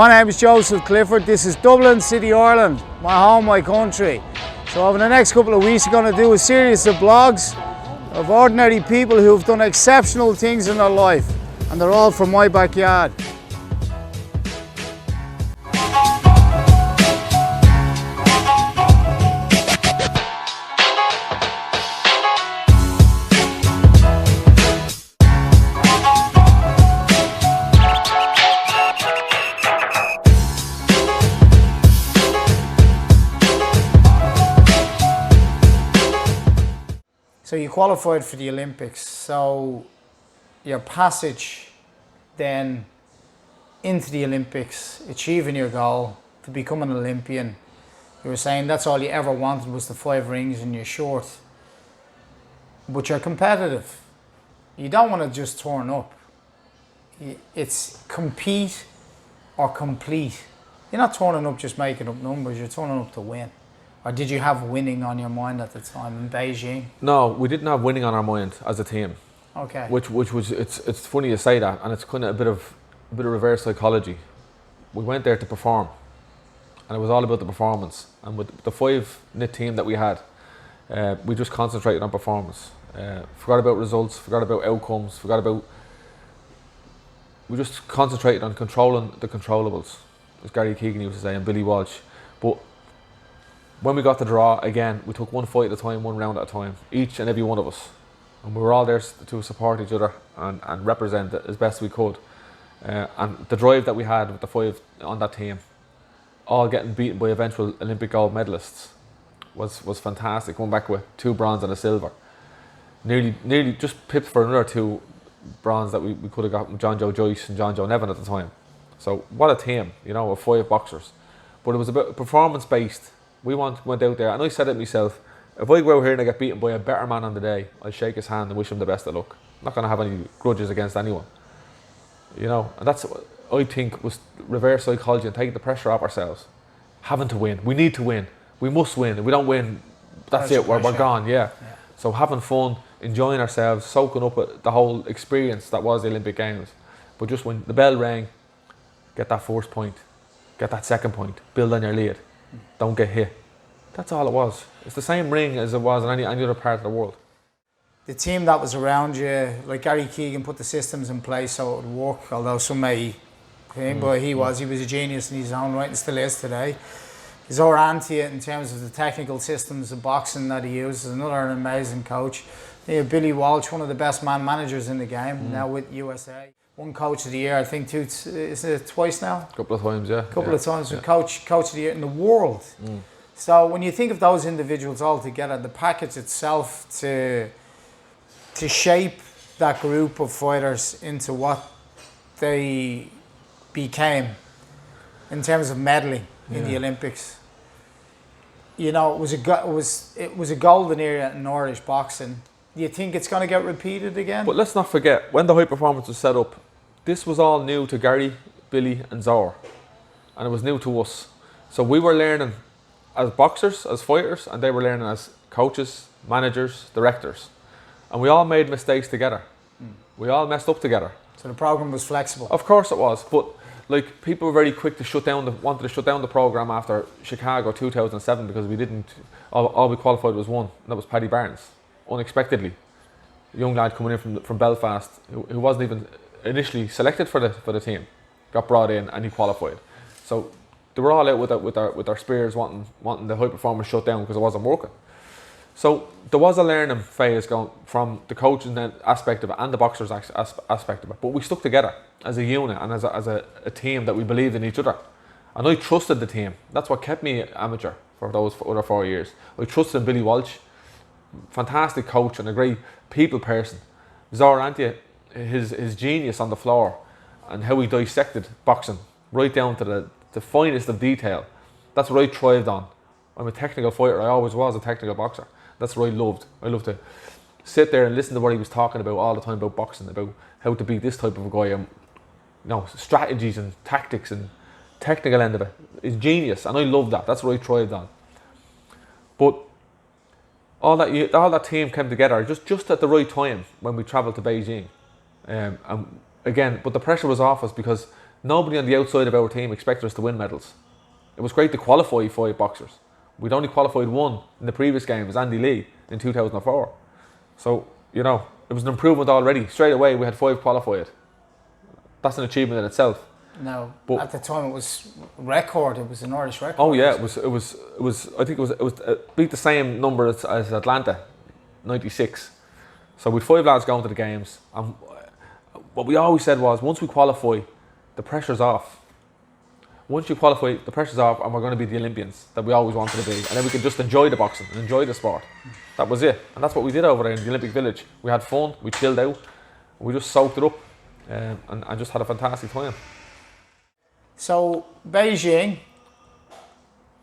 My name is Joseph Clifford. This is Dublin City, Ireland, my home, my country. So over the next couple of weeks, we're going to do a series of blogs of ordinary people who've done exceptional things in their life, and they're all from my backyard. So you qualified for the Olympics, so your passage then into the Olympics, achieving your goal to become an Olympian, you were saying that's all you ever wanted was the 5 rings in your short. But you're competitive. You don't want to just turn up. It's compete or complete. You're not turning up just making up numbers, you're turning up to win. Or did you have winning on your mind at the time in Beijing? No, we didn't have winning on our mind as a team. Okay. Which was it's funny you say that, and it's kind of a bit of reverse psychology. We went there to perform, and it was all about the performance. And with the 5-knit team that we had, we just concentrated on performance. Forgot about results, forgot about outcomes, we just concentrated on controlling the controllables, as Gary Keegan used to say, and Billy Walsh. But when we got the draw again, we took one fight at a time, one round at a time, each and every one of us. And we were all there to support each other and represent it as best we could. And the drive that we had with the 5 on that team, all getting beaten by eventual Olympic gold medalists, was fantastic. Going back with 2 bronze and a silver. Nearly just pipped for another 2 bronze that we could have got from John Joe Joyce and John Joe Nevin at the time. So what a team, you know, of 5 boxers. But it was a bit performance based. We went out there, and I said it myself, if I go out here and I get beaten by a better man on the day, I'll shake his hand and wish him the best of luck. I'm not going to have any grudges against anyone. You know, and that's what I think was reverse psychology and taking the pressure off ourselves. Having to win. We need to win. We must win. If we don't win, that's it, we're gone, yeah. So having fun, enjoying ourselves, soaking up at the whole experience that was the Olympic Games. But just when the bell rang, get that first point, get that second point, build on your lead. Don't get hit. That's all it was. It's the same ring as it was in any other part of the world. The team that was around you, like Gary Keegan put the systems in place so it would work, although some may claim, but he was a genius in his own right and still is today. Zaur Antia, in terms of the technical systems of boxing that he uses, is another amazing coach. Billy Walsh, one of the best man managers in the game, now with USA. One coach of the year, I think is it twice now? A couple of times, yeah. A couple of times, coach of the year in the world. So when you think of those individuals all together, the package itself to shape that group of fighters into what they became in terms of medaling in the Olympics. You know, it was a golden era in Irish boxing. Do you think it's going to get repeated again? But let's not forget, when the high performance was set up, this was all new to Gary, Billy and Zaur. And it was new to us. So we were learning as boxers, as fighters, and they were learning as coaches, managers, directors. And we all made mistakes together. We all messed up together. So the program was flexible? Of course it was. But like, people were very quick to wanted to shut down the program after Chicago 2007 because we didn't, all we qualified was one, and that was Paddy Barnes. Unexpectedly, a young lad coming in from Belfast who wasn't even initially selected for the team, got brought in and he qualified. So they were all out with our spears wanting the high performance shut down because it wasn't working. So there was a learning phase going from the coaching aspect of it and the boxers aspect of it, but we stuck together as a unit and as a team that we believed in each other. And I trusted the team. That's what kept me amateur for those other 4 years. I trusted in Billy Walsh, fantastic coach and a great people person. Zaur Antia, his genius on the floor and how he dissected boxing right down to the finest of detail. That's what I thrived on. I'm a technical fighter. I always was a technical boxer. That's what I loved. I loved to sit there and listen to what he was talking about all the time about boxing, about how to beat this type of a guy, and strategies and tactics and technical end of it. It's genius, and I loved that. That's what I thrived on. But all that team came together just at the right time when we travelled to Beijing. And again, but the pressure was off us because Nobody on the outside of our team expected us to win medals. It was great to qualify 5 boxers. We'd only qualified 1 in the previous game, it was Andy Lee in 2004. So, you know, it was an improvement already. Straight away we had 5 qualified. That's an achievement in itself. No, but at the time it was record. It was an Irish record. Oh yeah, it was. I think it was beat the same number as Atlanta, 96. So with 5 lads going to the games, and what we always said was, once we qualify, the pressure's off. Once you qualify, the pressure's off, and we're going to be the Olympians that we always wanted to be, and then we can just enjoy the boxing and enjoy the sport. That was it, and that's what we did over there in the Olympic Village. We had fun, we chilled out, we just soaked it up, and just had a fantastic time. So Beijing,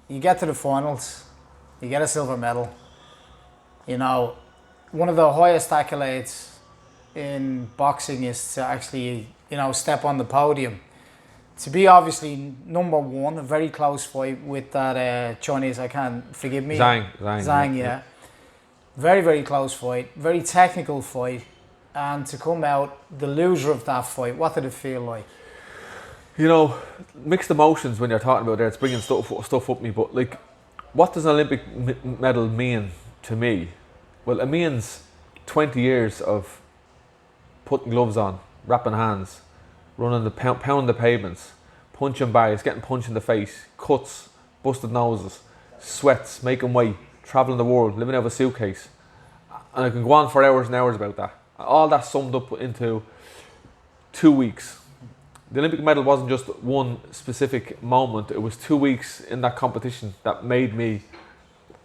you get to the finals, you get a silver medal. You know, one of the highest accolades in boxing is to actually, you know, step on the podium. To be obviously number 1, a very close fight with that Chinese, I can't, forgive me. Zhang, yeah. Very, very close fight, very technical fight. And to come out the loser of that fight, what did it feel like? You know, mixed emotions when you're talking about there. It's bringing stuff up me. But like, what does an Olympic medal mean to me? Well, it means 20 years of putting gloves on, wrapping hands, running the pounding the pavements, punching bags, getting punched in the face, cuts, busted noses, sweats, making weight, travelling the world, living out of a suitcase, and I can go on for hours and hours about that. All that summed up into 2 weeks. The Olympic medal wasn't just one specific moment, it was 2 weeks in that competition that made me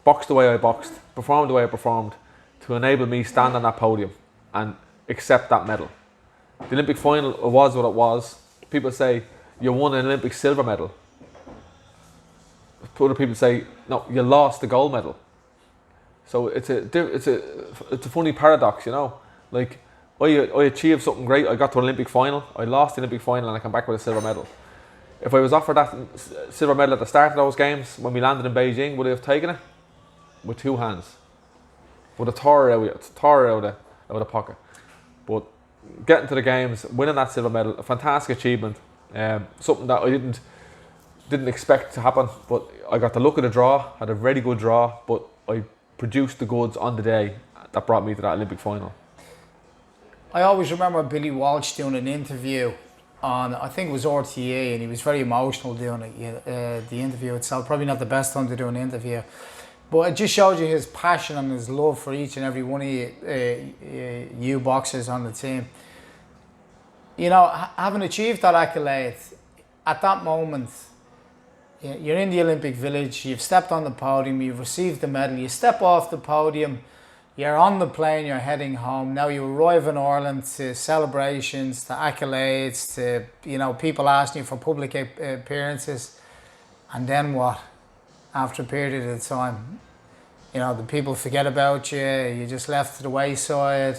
box the way I boxed, perform the way I performed, to enable me stand on that podium and accept that medal. The Olympic final was what it was. People say, you won an Olympic silver medal. Other people say, no, you lost the gold medal. So it's a funny paradox, you know. Like, I achieved something great, I got to an Olympic final, I lost the Olympic final and I come back with a silver medal. If I was offered that silver medal at the start of those games, when we landed in Beijing, would I have taken it? With 2 hands. Would have tore it out of the pocket. But getting to the games, winning that silver medal, a fantastic achievement. Something that I didn't expect to happen, but I got the look of the draw, had a very good draw, but I produced the goods on the day that brought me to that Olympic final. I always remember Billy Walsh doing an interview on, I think it was RTA, and he was very emotional doing it, the interview itself. Probably not the best time to do an interview, but it just showed you his passion and his love for each and every one of you boxers on the team. You know, having achieved that accolade, at that moment, you're in the Olympic Village, you've stepped on the podium, you've received the medal, you step off the podium, you're on the plane, you're heading home. Now you arrive in Ireland to celebrations, to accolades, to, you know, people asking you for public appearances. And then what? After a period of time, you know, the people forget about you, you're just left to the wayside.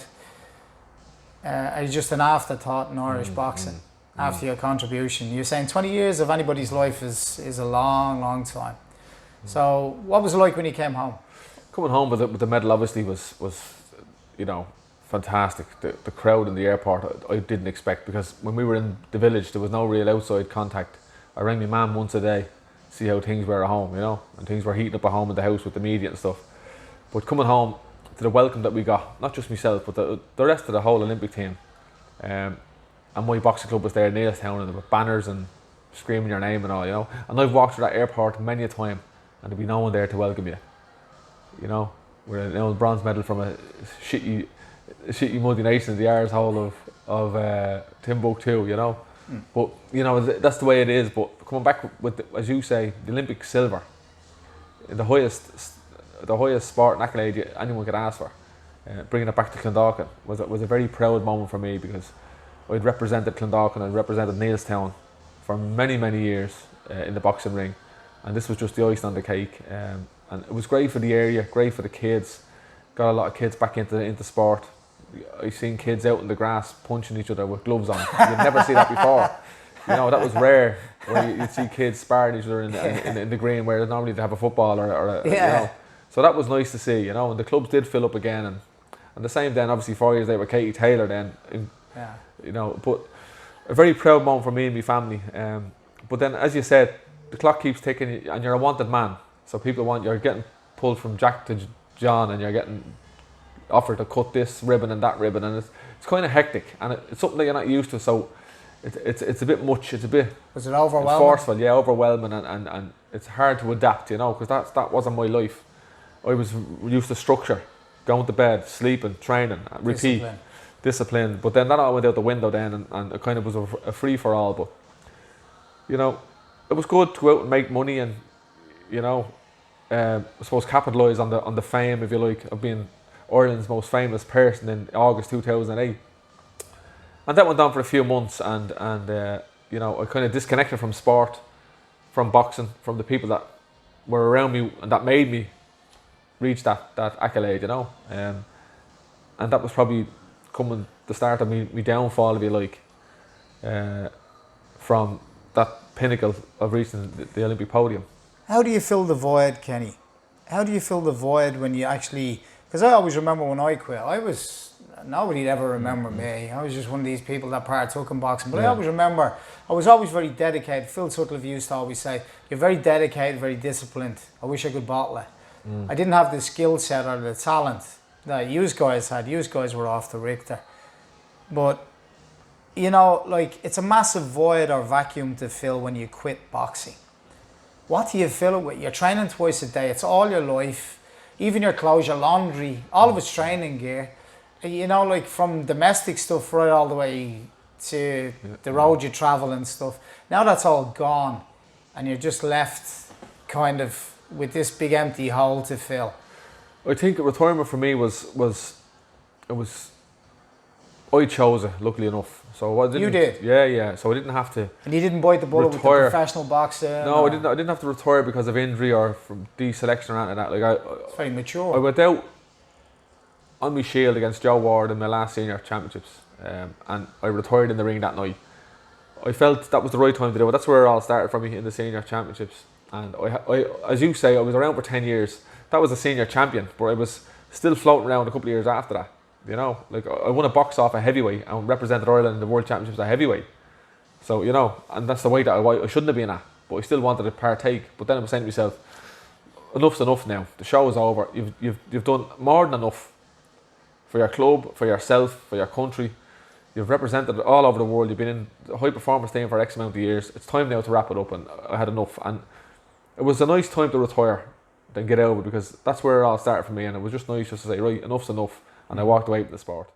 Are you just an afterthought in Irish boxing after your contribution? You're saying 20 years of anybody's life is a long, long time. So what was it like when you came home? Coming home with the medal obviously was you know, fantastic. The crowd in the airport I didn't expect, because when we were in the village there was no real outside contact. I rang my mum once a day, see how things were at home, you know, and things were heating up at home in the house with the media and stuff. But coming home to the welcome that we got, not just myself but the rest of the whole Olympic team, and my boxing club was there in Neilstown, and there were banners and screaming your name and all, you know. And I've walked through that airport many a time and there'd be no one there to welcome you. You know, we're an old bronze medal from a shitty muddy nation, the arsehole of Timbuktu, you know. But you know, that's the way it is. But coming back with as you say, the Olympic silver, the highest sport and accolade anyone could ask for, bringing it back to Clondalkin was a very proud moment for me, because I'd represented Clondalkin and represented Neilstown for many years in the boxing ring, and this was just the icing on the cake. And it was great for the area, great for the kids. Got a lot of kids back into sport. I've seen kids out in the grass punching each other with gloves on. You'd never see that before. You know, that was rare, where you'd see kids sparring each other in the green, where normally they have a football or you know. So that was nice to see, you know, and the clubs did fill up again. And the same then, obviously 4 years later with Katie Taylor then, you know, but a very proud moment for me and my family. But then, as you said, the clock keeps ticking, and you're a wanted man. So you're getting pulled from Jack to John, and you're getting offered to cut this ribbon and that ribbon, and it's kind of hectic, and it's something that you're not used to. So it's a bit much. It's a bit. Was it overwhelming? Forceful, yeah, overwhelming, and it's hard to adapt, because that wasn't my life. I was used to structure, going to bed, sleeping, training, repeat, discipline. But then that all went out the window then, and it kind of was a free for all. But it was good to go out and make money, and I suppose capitalise on the fame, if you like, of being Ireland's most famous person in August 2008. And that went on for a few months, and I kind of disconnected from sport, from boxing, from the people that were around me and that made me reach that accolade, and that was probably coming the start of me downfall, if you like, from that pinnacle of reaching the Olympic podium. How do you fill the void, Kenny? How do you fill the void when you actually... Because I always remember when I quit, nobody'd ever remember me. I was just one of these people that partook in boxing. But I always remember, I was always very dedicated. Phil Sutcliffe used to always say, you're very dedicated, very disciplined. I wish I could bottle it. I didn't have the skill set or the talent that you guys had. You guys were off the Richter. But, it's a massive void or vacuum to fill when you quit boxing. What do you fill it with? You're training twice a day. It's all your life. Even your clothes, your laundry, all of it's training gear. From domestic stuff right all the way to the road you travel and stuff. Now that's all gone, and you're just left kind of with this big empty hole to fill. I think retirement for me was I chose it, luckily enough. So I didn't, you did? Yeah. So I didn't have to. And you didn't bite the bullet with the professional boxer? No, I didn't have to retire because of injury or from deselection or anything like that. It's very mature. I went out on my shield against Joe Ward in my last senior championships, and I retired in the ring that night. I felt that was the right time to do it. That's where it all started for me, in the senior championships. And I, as you say, I was around for 10 years. That was a senior champion, but I was still floating around a couple of years after that. I won a box off a heavyweight and represented Ireland in the World Championships at heavyweight. So, and that's the way that I shouldn't have been at, but I still wanted to partake. But then I was saying to myself, enough's enough now. The show is over. You've done more than enough for your club, for yourself, for your country. You've represented all over the world. You've been in the high performance team for X amount of years. It's time now to wrap it up, and I had enough. And it was a nice time to retire, then get over, because that's where it all started for me. And it was just nice just to say, right, enough's enough. And I walked away from the sport.